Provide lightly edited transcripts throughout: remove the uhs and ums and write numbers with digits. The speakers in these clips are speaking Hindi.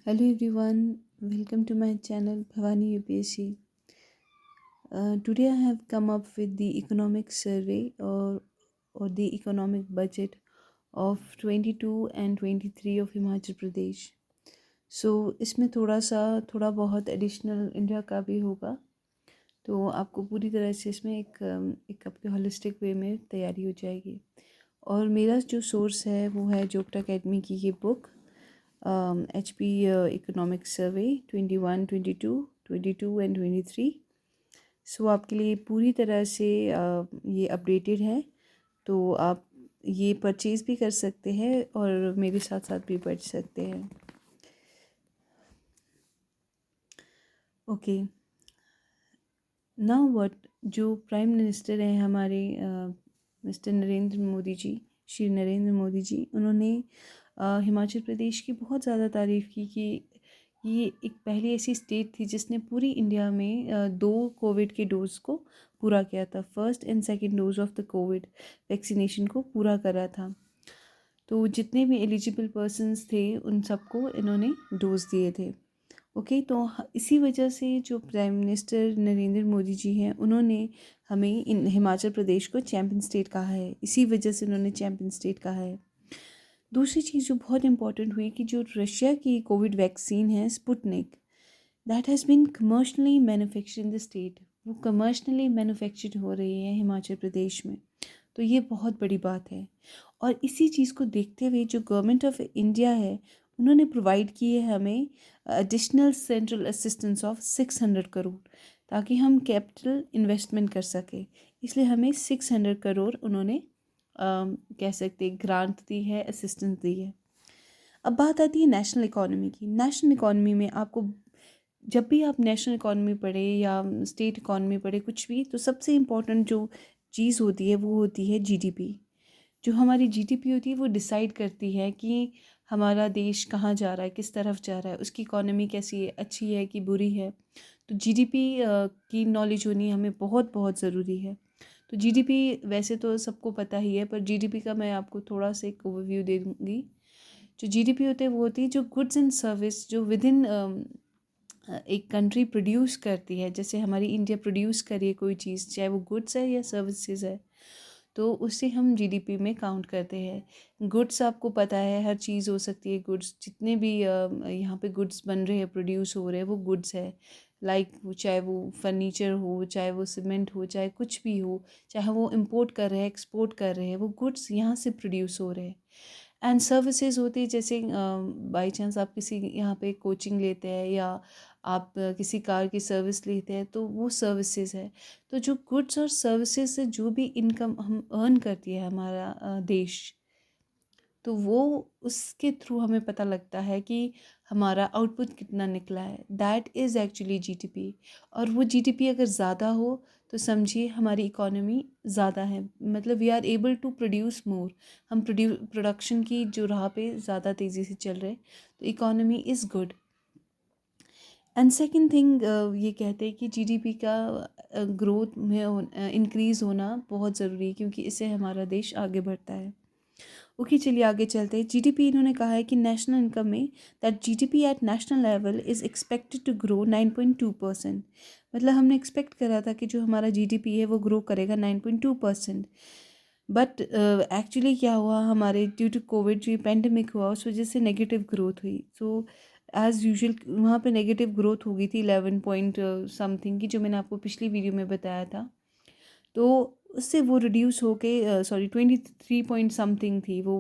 Hello everyone, welcome to my channel Bhavani UPSC. Today I have come up with the economic survey or the economic budget of 22 and 23 of Himachal Pradesh. So इसमें थोड़ा बहुत एडिशनल इंडिया का भी होगा, तो आपको पूरी तरह से इसमें एक आपके होलिस्टिक वे में तैयारी हो जाएगी। और मेरा जो सोर्स है वो है जोग्टा अकेडमी की ये book HP economic survey 21, 22 and 23। सो आपके लिए पूरी तरह से ये अपडेटेड है, तो आप ये परचेज़ भी कर सकते हैं और मेरे साथ साथ भी पढ़ सकते हैं। ओके, नाउ व्हाट, जो प्राइम मिनिस्टर हैं हमारे मिस्टर नरेंद्र मोदी जी, श्री नरेंद्र मोदी जी, उन्होंने हिमाचल प्रदेश की बहुत ज़्यादा तारीफ़ की कि ये एक पहली ऐसी स्टेट थी जिसने पूरी इंडिया में 2 कोविड के डोज़ को पूरा किया था। First and second dose of the Covid vaccination को पूरा करा था। तो जितने भी एलिजिबल पर्सन्स थे उन सबको इन्होंने डोज़ दिए थे। ओके, तो इसी वजह से जो प्राइम मिनिस्टर नरेंद्र मोदी जी हैं उन्होंने हमें इन हिमाचल प्रदेश को चैम्पियन स्टेट कहा है। इसी वजह से उन्होंने चैम्पियन स्टेट कहा है। दूसरी चीज़ जो बहुत इंपॉर्टेंट हुई कि जो रशिया की कोविड वैक्सीन है Sputnik, that has been commercially manufactured in the state, वो कमर्शली मैन्युफैक्चर्ड हो रही है हिमाचल प्रदेश में। तो ये बहुत बड़ी बात है। और इसी चीज़ को देखते हुए जो गवर्नमेंट ऑफ इंडिया है उन्होंने प्रोवाइड की है हमें additional central assistance of 600 crore, ताकि हम कैपिटल इन्वेस्टमेंट कर सके। इसलिए हमें 600 करोड़ उन्होंने कह सकते ग्रांट दी है, असिस्टेंस दी है। अब बात आती है नेशनल इकॉनमी की। नेशनल इकॉनमी में आपको जब भी आप नेशनल इकॉनमी पढ़े या स्टेट इकॉनमी पढ़े कुछ भी, तो सबसे इम्पोर्टेंट जो चीज़ होती है वो होती है जीडीपी। जो हमारी जीडीपी होती है वो डिसाइड करती है कि हमारा देश कहाँ जा रहा है, किस तरफ जा रहा है, उसकी इकॉनमी कैसी है, अच्छी है कि बुरी है। तो जीडीपी की नॉलेज होनी हमें बहुत बहुत ज़रूरी है। तो जीडीपी वैसे तो सबको पता ही है, पर जीडीपी का मैं आपको थोड़ा सा एक ओवरव्यू दे दूँगी। जो जीडीपी होते हैं वो होती है जो गुड्स एंड सर्विस जो विद इन एक कंट्री प्रोड्यूस करती है। जैसे हमारी इंडिया प्रोड्यूस करिए कोई चीज़, चाहे वो गुड्स है या सर्विसेज है, तो उसे हम जीडीपी में काउंट करते हैं। गुड्स आपको पता है हर चीज़ हो सकती है गुड्स, जितने भी यहाँ पे गुड्स बन रहे हैं, प्रोड्यूस हो रहे हैं, वो गुड्स है। लाइक चाहे वो फर्नीचर हो, चाहे वो सीमेंट हो, चाहे कुछ भी हो, चाहे वो इंपोर्ट कर रहे हैं, एक्सपोर्ट कर रहे हैं, वो गुड्स यहाँ से प्रोड्यूस हो रहे हैं। एंड सर्विसेज होती है, जैसे बाई चांस आप किसी यहाँ पे कोचिंग लेते हैं या आप किसी कार की सर्विस लेते हैं, तो वो सर्विसेज है। तो जो गुड्स और सर्विसेज से जो भी इनकम हम अर्न करती है हमारा देश, तो वो उसके थ्रू हमें पता लगता है कि हमारा आउटपुट कितना निकला है। That is actually GDP. और वो जीडीपी अगर ज़्यादा हो तो समझिए हमारी इकोनॉमी ज़्यादा है, मतलब we are able to produce more. हम प्रोडक्शन की जो राह पे ज़्यादा तेज़ी से चल रहे, तो economy is good. And second thing, ये कहते हैं कि जीडीपी का ग्रोथ में इंक्रीज़ होना बहुत ज़रूरी है, क्योंकि इससे हमारा देश आगे बढ़ता है। ओके, चलिए आगे चलते हैं। जीडीपी इन्होंने कहा है कि नेशनल इनकम में that GDP at national level is expected to grow 9.2%। मतलब हमने एक्सपेक्ट करा था कि जो हमारा जीडीपी है वो ग्रो करेगा 9.2%। बट एक्चुअली क्या हुआ, हमारे ड्यू टू कोविड जो पेंडेमिक हुआ उस वजह से नेगेटिव ग्रोथ हुई। सो एज़ यूजुअल वहाँ पे नेगेटिव ग्रोथ हो गई थी 11 पॉइंट समथिंग की, जो मैंने आपको पिछली वीडियो में बताया था। तो उससे वो रिड्यूस होके 23 पॉइंट समथिंग थी वो,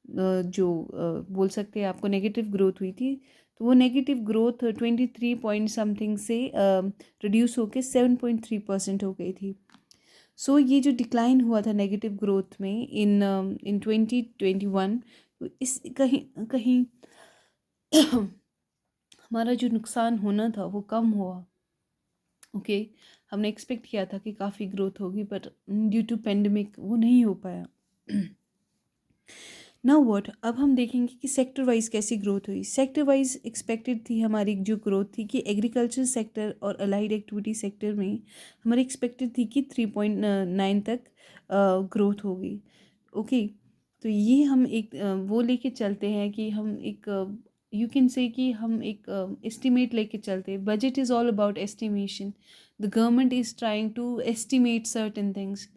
जो बोल सकते हैं आपको नेगेटिव ग्रोथ हुई थी। तो वो नेगेटिव ग्रोथ 23 पॉइंट समथिंग से रिड्यूस होके 7.3% हो गई थी। सो ये जो डिक्लाइन हुआ था नेगेटिव ग्रोथ में इन 2021, तो इस कहीं कहीं हमारा जो नुकसान होना था वो कम हुआ। ओके, हमने एक्सपेक्ट किया था कि काफ़ी ग्रोथ होगी, बट ड्यू टू पेंडेमिक वो नहीं हो पाया। नाउ व्हाट, अब हम देखेंगे कि सेक्टर वाइज कैसी ग्रोथ हुई। सेक्टर वाइज एक्सपेक्टेड थी हमारी जो ग्रोथ थी कि एग्रीकल्चर सेक्टर और अलाइड एक्टिविटी सेक्टर में हमारी एक्सपेक्टेड थी कि 3.9 तक ग्रोथ होगी। ओके, तो ये हम एक वो लेके चलते हैं कि हम एक यू कैन से कि हम एक एस्टिमेट लेके चलते हैं. Budget is all about estimation. The government is trying to estimate certain things.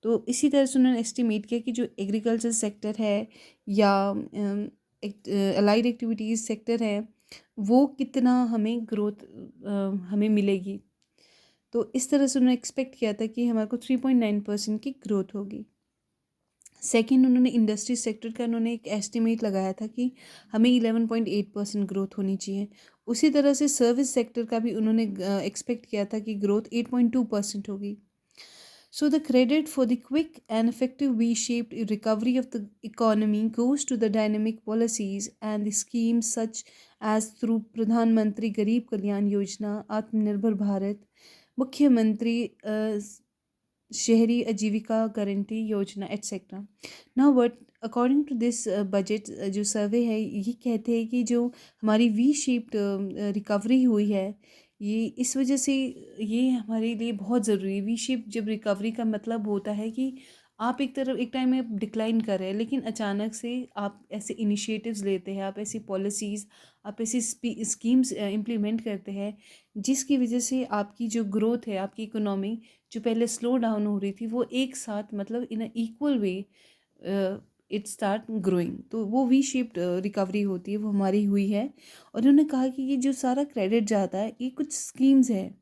तो इसी तरह से उन्होंने एस्टिमेट किया कि जो एग्रीकल्चर सेक्टर है या अलाइड एक्टिविटीज़ सेक्टर है वो कितना हमें ग्रोथ हमें मिलेगी. तो इस तरह से उन्होंने एक्सपेक्ट किया था कि हमारे को 3.9% की ग्रोथ होगी. सेकेंड, उन्होंने इंडस्ट्री सेक्टर का उन्होंने एक एस्टिमेट लगाया था कि हमें 11.8% ग्रोथ होनी चाहिए. उसी तरह से सर्विस सेक्टर का भी उन्होंने एक्सपेक्ट किया था कि ग्रोथ 8.2% होगी. So the credit for the quick and effective V-shaped recovery of the economy goes to the dynamic policies and the schemes such as through Pradhan Mantri Garib Kalyan Yojana, Atmanirbhar Bharat, Mukhyamantri Shehri Ajivika Guarantee Yojana, etc. Now what according to this budget जो सर्वे है ये कहते हैं कि जो हमारी वी शेप्ड रिकवरी हुई है ये इस वजह से ये हमारे लिए बहुत ज़रूरी है. वी शेप जब रिकवरी का मतलब होता है कि आप एक तरफ एक टाइम में डिक्लाइन कर रहे हैं लेकिन अचानक से आप ऐसे इनिशिएटिव्स लेते हैं, आप ऐसी पॉलिसीज़, आप ऐसी स्कीम्स इम्प्लीमेंट करते हैं जिसकी वजह से आपकी जो ग्रोथ है, आपकी इकोनॉमी जो पहले स्लो डाउन हो रही थी वो एक साथ मतलब in a equal way it start growing. तो वो वी शेप्ड रिकवरी होती है, वो हमारी हुई है. और उन्होंने कहा कि ये जो सारा क्रेडिट जाता है ये कुछ स्कीम्स है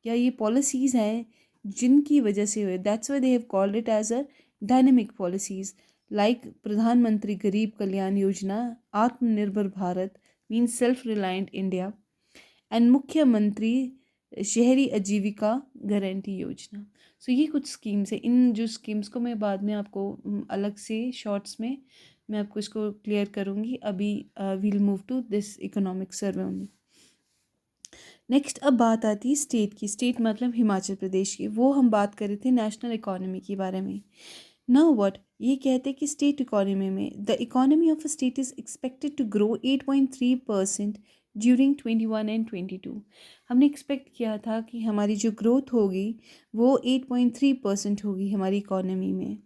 या ये पॉलिसीज़ हैं जिनकी वजह से हुए. That's why they have called it as a dynamic policies like Pradhan Mantri Garib Kalyan Yojana, Atmanirbhar Bharat means self reliant India and Mukhyamantri Shahri आजीविका गारंटी योजना. सो ये कुछ स्कीम्स है. इन जो स्कीम्स को मैं बाद में आपको अलग से शॉर्ट्स में मैं आपको इसको क्लियर करूँगी. अभी we'll move to this economic survey only. Next अब बात आती है स्टेट की. स्टेट मतलब हिमाचल प्रदेश की. वो हम बात कर रहे थे नेशनल इकोनॉमी के बारे में. नाउ व्हाट ये कहते हैं कि स्टेट इकोनॉमी में the economy of a state is expected to grow 8.3% during 21 and 22. हमने एक्सपेक्ट किया था कि हमारी जो ग्रोथ होगी वो 8.3% होगी हमारी इकोनॉमी में.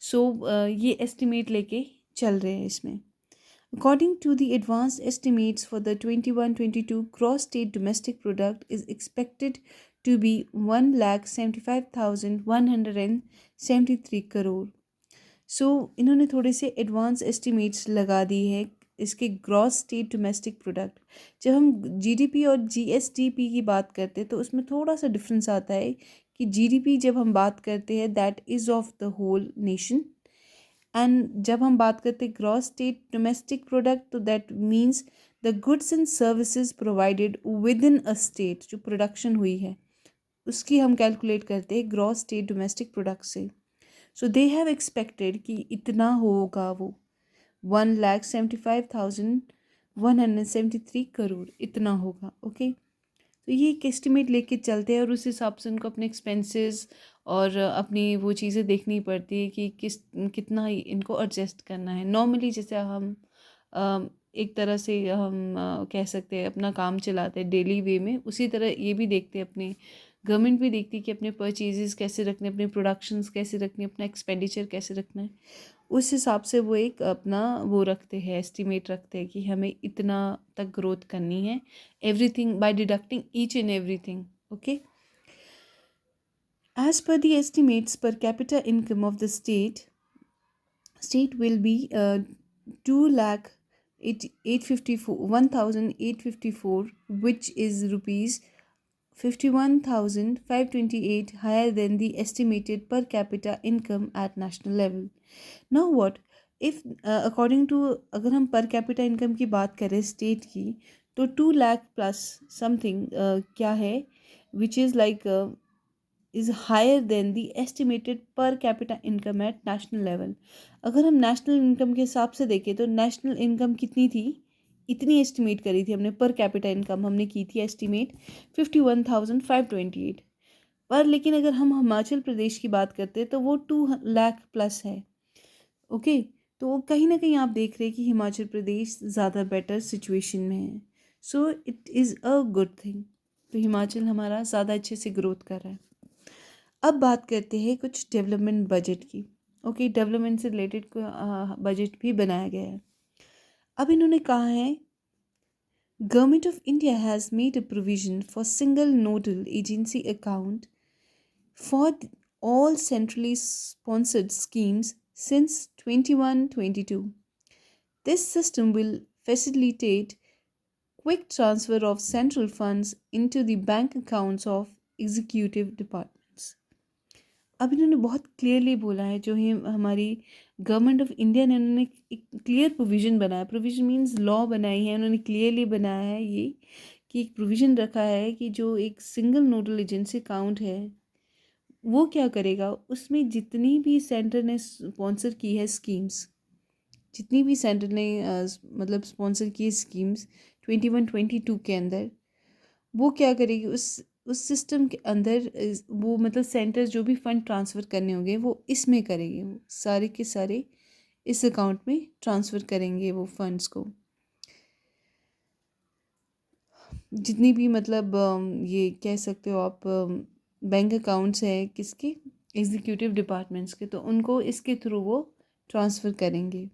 सो ये एस्टिमेट लेके चल रहे हैं इसमें. According to the advanced estimates for the 21-22 gross state domestic product is expected to be 1,75,173 crore. So इन्होंने थोड़े से एडवांस एस्टिमेट्स लगा दी है इसके ग्रॉस स्टेट डोमेस्टिक प्रोडक्ट. जब हम जीडीपी और जीएसडीपी की बात करते हैं तो उसमें थोड़ा सा डिफरेंस आता है कि जीडीपी जब हम बात करते हैं that is of the whole nation and जब हम बात करते हैं ग्रॉस स्टेट डोमेस्टिक प्रोडक्ट तो that means the goods and services provided within a state जो प्रोडक्शन हुई है उसकी हम कैलकुलेट करते हैं ग्रॉस स्टेट डोमेस्टिक प्रोडक्ट से. सो दे हैव एक्सपेक्टेड कि इतना होगा वो 1,75,173 करोड़ इतना होगा. ओके तो ये एक एस्टिमेट लेके चलते हैं और उस हिसाब से उनको अपने एक्सपेंसेस और अपनी वो चीज़ें देखनी पड़ती है कि कितना इनको एडजस्ट करना है. नॉर्मली जैसे हम एक तरह से हम कह सकते हैं अपना काम चलाते हैं डेली वे में, उसी तरह ये भी देखते हैं अपने गवर्नमेंट भी देखती है कि अपने परचेजेस कैसे रखने, अपने प्रोडक्शंस कैसे रखने, अपना एक्सपेंडिचर कैसे रखना है. उस हिसाब से वो एक अपना वो रखते हैं एस्टिमेट रखते हैं कि हमें इतना तक ग्रोथ करनी है everything by deducting each and everything. Okay, as per the estimates per capita income of the state will be 2 lakh 854 1854 which is rupees 51,528 higher than the estimated per capita income at national level. Now what if according to अगर हम per capita income की बात करें स्टेट की तो 2 लाख प्लस समथिंग क्या है which is like is higher than the estimated per capita income at national level. अगर हम नेशनल इनकम के हिसाब से देखें तो नेशनल इनकम कितनी थी, इतनी एस्टिमेट करी थी हमने पर कैपिटा इनकम हमने की थी एस्टिमेट 51,528. पर लेकिन अगर हम हिमाचल प्रदेश की बात करते हैं तो वो 2 लाख प्लस है. ओके तो कहीं ना कहीं आप देख रहे हैं कि हिमाचल प्रदेश ज़्यादा बेटर सिचुएशन में है. So it is a good thing. तो हिमाचल हमारा ज़्यादा अच्छे से ग्रोथ कर रहा है. अब बात करते हैं कुछ डेवलपमेंट बजट की. ओके डेवलपमेंट से रिलेटेड बजट भी बनाया गया है. अब इन्होंने कहा है Government of India has made a provision for single nodal agency account for all centrally sponsored schemes since 2122. This system will facilitate quick transfer of central funds into the bank accounts of executive departments. अब इन्होंने बहुत क्लियरली बोला है, जो ही हमारी गवर्नमेंट ऑफ इंडिया ने, उन्होंने एक क्लियर प्रोविज़न बनाया, प्रोविज़न मीन्स लॉ बनाई है, उन्होंने क्लियरली बनाया है ये कि एक प्रोविज़न रखा है कि जो एक सिंगल नोडल एजेंसी अकाउंट है वो क्या करेगा, उसमें जितनी भी सेंटर ने स्पॉन्सर की है स्कीम्स, जितनी भी सेंटर ने मतलब स्पॉन्सर की स्कीम्स 21-22 के अंदर, वो क्या करेगी, उस सिस्टम के अंदर वो मतलब सेंटर जो भी फ़ंड ट्रांसफ़र करने होंगे वो इसमें करेंगे, वो सारे के सारे इस अकाउंट में ट्रांसफ़र करेंगे वो फंड्स को। जितनी भी मतलब ये कह सकते हो आप बैंक अकाउंट्स हैं किसके, एग्जीक्यूटिव डिपार्टमेंट्स के, तो उनको इसके थ्रू वो ट्रांसफ़र करेंगे।